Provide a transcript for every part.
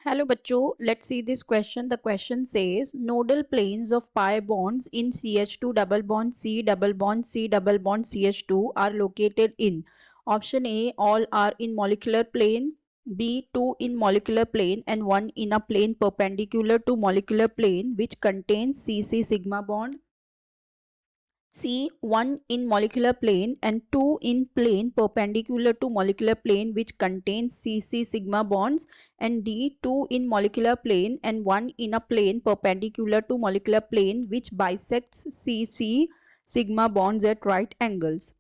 Hello बच्चों, let's see this question. The question says nodal planes of pi bonds in CH2 double bond C double bond C double bond CH2 are located in option A, all are in molecular plane, B, 2 in molecular plane and 1 in a plane perpendicular to molecular plane which contains CC sigma bond, C, 1 in molecular plane and 2 in plane perpendicular to molecular plane which contains CC sigma bonds, and D, 2 in molecular plane and 1 in a plane perpendicular to molecular plane which bisects CC sigma bonds at right angles.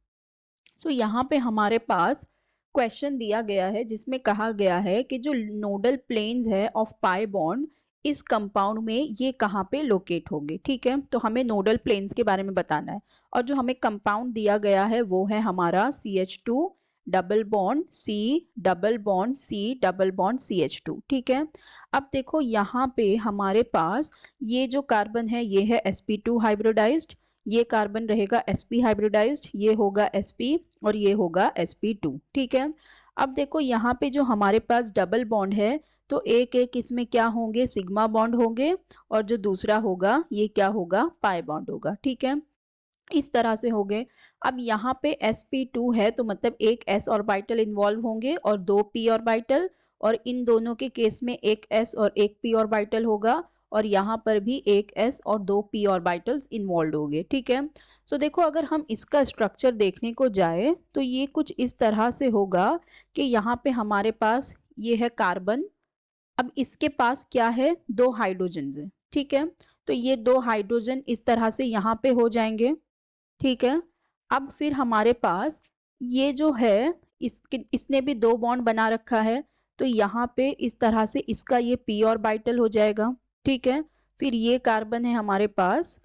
So यहाँ पे हमारे पास question दिया गया है जिसमें कहा गया है कि जो नोडल प्लेन्स है ऑफ पाई बॉन्ड इस कंपाउंड में ये कहाँ पे लोकेट होंगे। ठीक है, तो हमें नोडल प्लेन्स के बारे में बताना है और जो हमें कंपाउंड दिया गया है वो है हमारा CH2 double bond C double bond C double bond CH2। ठीक है, अब देखो यहाँ पे हमारे पास ये जो कार्बन है ये है sp2 हाइब्रिडाइज्ड, ये कार्बन रहेगा sp हाइब्रिडाइज्ड, ये होगा sp और ये होगा sp2। ठीक है, अब देखो यहाँ पे जो हमारे पास डबल बॉन्ड है तो एक एक इसमें क्या होंगे, सिग्मा बॉन्ड होंगे और जो दूसरा होगा ये क्या होगा, पाई बॉन्ड होगा। ठीक है, इस तरह से हो गए। अब यहाँ पे sp2 है तो मतलब एक s ऑर्बिटल इन्वॉल्व होंगे और दो p ऑर्बिटल, और इन दोनों के केस में एक s और एक p ऑर्बिटल होगा और यहाँ पर भी एक s और दो p ऑर्बिटल्स इन्वॉल्व होंगे। ठीक है, सो देखो अगर हम इसका स्ट्रक्चर देखने को जाए तो ये कुछ इस तरह से होगा कि यहाँ पे हमारे पास ये है कार्बन, अब इसके पास क्या है, दो हाइड्रोजन है। ठीक है, तो ये दो हाइड्रोजन इस तरह से यहाँ पे हो जाएंगे। ठीक है, अब फिर हमारे पास ये जो है इसने भी दो बॉन्ड बना रखा है तो यहाँ पे इस तरह से इसका ये p ऑर्बिटल हो जाएगा। ठीक है, फिर ये कार्बन है हमारे पास,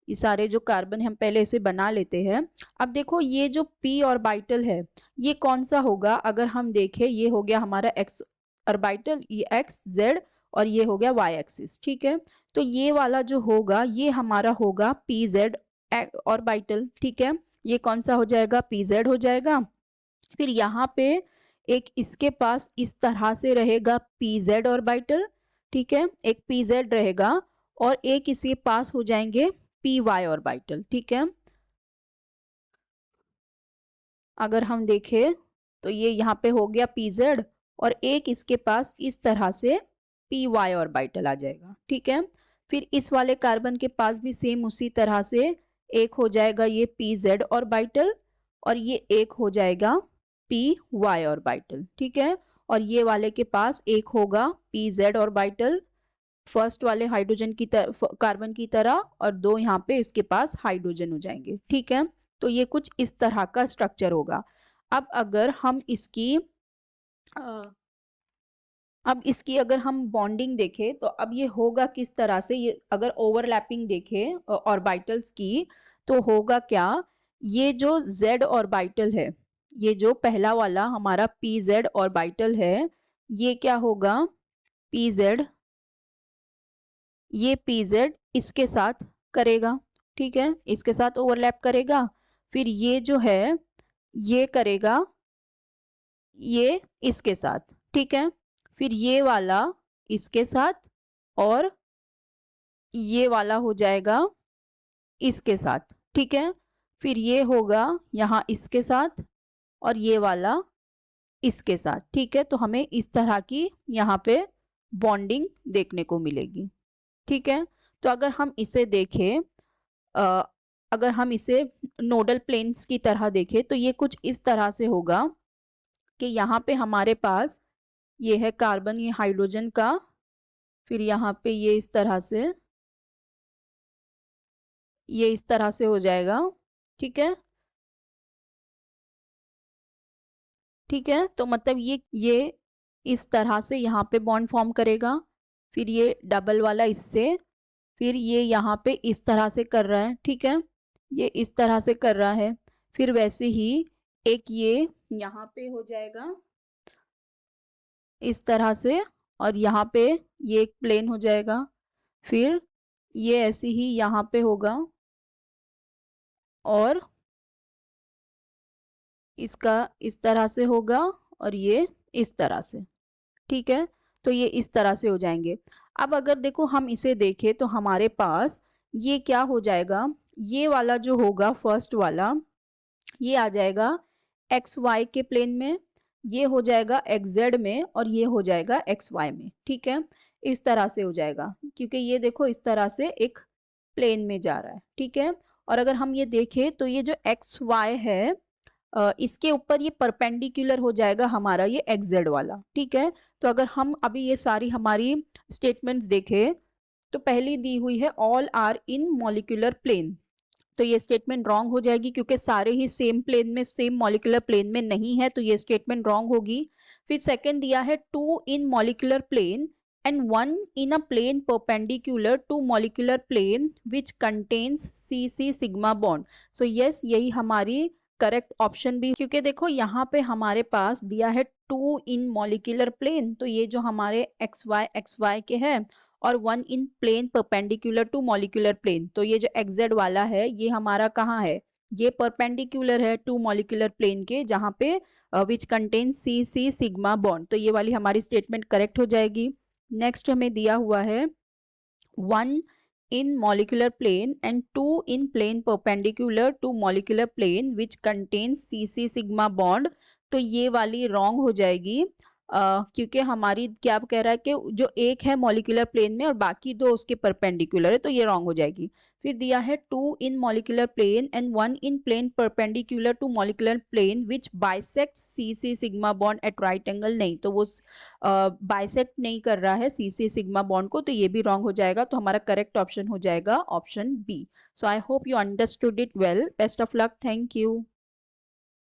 ये सारे जो कार्बन हम पहले इसे बना लेते हैं। अब देखो ये जो p ऑर्बिटल है ये कौन सा होगा, अगर हम देखें ये हो गया हमारा x ऑर्बिटल, ये x z और ये हो गया y एक्सिस। ठीक है, तो ये वाला जो होगा ये हमारा होगा pz ऑर्बिटल। ठीक है, ये कौन सा हो जाएगा, pz हो जाएगा। फिर यहाँ पे एक इसके पास इस तरह से रहेगा pz ऑर्बिटल। ठीक है, एक pz रहेगा और एक इसके पास हो जाएंगे py ऑर्बिटल। ठीक है, अगर हम देखें तो ये यहाँ पे हो गया pz और एक इसके पास इस तरह से py ऑर्बिटल आ जाएगा। ठीक है, फिर इस वाले कार्बन के पास भी सेम उसी तरह से एक हो जाएगा ये pz ऑर्बिटल और ये एक हो जाएगा py ऑर्बिटल। ठीक है, और ये वाले के पास एक होगा pz ऑर्बिटल फर्स्ट वाले हाइड्रोजन की तरह, कार्बन की तरह, और दो यहाँ पे इसके पास हाइड्रोजन हो जाएंगे। ठीक है, तो ये कुछ इस तरह का स्ट्रक्चर होगा। अब अगर हम इसकी अब इसकी अगर हम बॉन्डिंग देखें तो अब ये होगा किस तरह से, ये अगर ओवरलैपिंग देखें ऑर्बिटल्स की तो होगा क्या, ये जो z ऑर्बिटल है, ये जो पहला वाला हमारा pz ऑर्बिटल है ये क्या होगा, pz, ये pz इसके साथ करेगा। ठीक है, इसके साथ ओवरलैप करेगा। फिर ये जो है ये करेगा ये इसके साथ। ठीक है, फिर ये वाला इसके साथ और ये वाला हो जाएगा इसके साथ। ठीक है, फिर ये होगा यहाँ इसके साथ और ये वाला इसके साथ। ठीक है, तो हमें इस तरह की यहाँ पे बॉन्डिंग देखने को मिलेगी। ठीक है, तो अगर हम इसे देखें, अगर हम इसे नोडल प्लेन्स की तरह देखें तो ये कुछ इस तरह से होगा कि यहाँ पे हमारे पास ये है कार्बन, ये हाइड्रोजन का, फिर यहाँ पे ये इस तरह से, ये इस तरह से हो जाएगा। ठीक है, ठीक है, तो मतलब ये इस तरह से यहाँ पे बॉन्ड फॉर्म करेगा, फिर ये डबल वाला इससे, फिर ये यहाँ पे इस तरह से कर रहा है। ठीक है, ये इस तरह से कर रहा है, फिर वैसे ही एक ये यहाँ पे हो जाएगा इस तरह से और यहाँ पे ये एक प्लेन हो जाएगा, फिर ये ऐसे ही यहाँ पे होगा और इसका इस तरह से होगा और ये इस तरह से। ठीक है, तो ये इस तरह से हो जाएंगे। अब अगर देखो हम इसे देखें तो हमारे पास ये क्या हो जाएगा, ये वाला जो होगा फर्स्ट वाला, ये आ जाएगा एक्स वाई के प्लेन में, ये हो जाएगा एक्स जेड में, और ये हो जाएगा एक्स वाई में। ठीक है, इस तरह से हो जाएगा, क्योंकि ये देखो इस तरह से एक प्लेन में जा रहा है। ठीक है, और अगर हम ये देखें तो ये जो एक्स वाई है, इसके ऊपर ये परपेंडिकुलर हो जाएगा हमारा ये एक्स जेड वाला। ठीक है, तो अगर हम अभी ये सारी हमारी स्टेटमेंट्स देखें तो पहली दी हुई है all are in molecular plane, तो ये स्टेटमेंट रॉन्ग हो जाएगी क्योंकि सारे ही सेम प्लेन में, सेम मॉलिक्यूलर प्लेन में नहीं है, तो ये स्टेटमेंट रॉन्ग होगी। फिर सेकंड दिया है two in molecular plane and one in a plane perpendicular to molecular plane which contains C C sigma bond. So yes, यही हमारी करेक्ट ऑप्शन भी, क्योंकि देखो यहाँ पे हमारे पास दिया है टू इन मॉलिक्यूलर प्लेन, तो ये जो हमारे एक्स वाई के हैं, और one in plane perpendicular to molecular plane, तो ये जो एक्स जेड वाला है ये हमारा कहाँ है, ये परपेंडिकुलर है टू मॉलिक्यूलर प्लेन के, जहाँ पे which contain C C sigma bond, तो ये वाली हमारी स्टेटमेंट करेक्ट हो जाएगी। नेक्स्ट हमें दिया हुआ है one in molecular plane and two in plane perpendicular to molecular plane which contains CC sigma bond, तो ये वाली रॉन्ग हो जाएगी क्योंकि हमारी क्या कह रहा है कि जो एक है मॉलिक्यूलर प्लेन में और बाकी दो उसके परपेंडिकुलर है, तो ये रॉन्ग हो जाएगी। फिर दिया है two in molecular plane and one in plane perpendicular to molecular plane which bisect C C sigma bond at right angle, नहीं, तो वो बाइसेक्ट नहीं कर रहा है सी सी सिग्मा बॉन्ड को, तो ये भी रॉन्ग हो जाएगा, तो हमारा करेक्ट ऑप्शन हो जाएगा option B. So I hope you understood it well. Best of luck, thank you.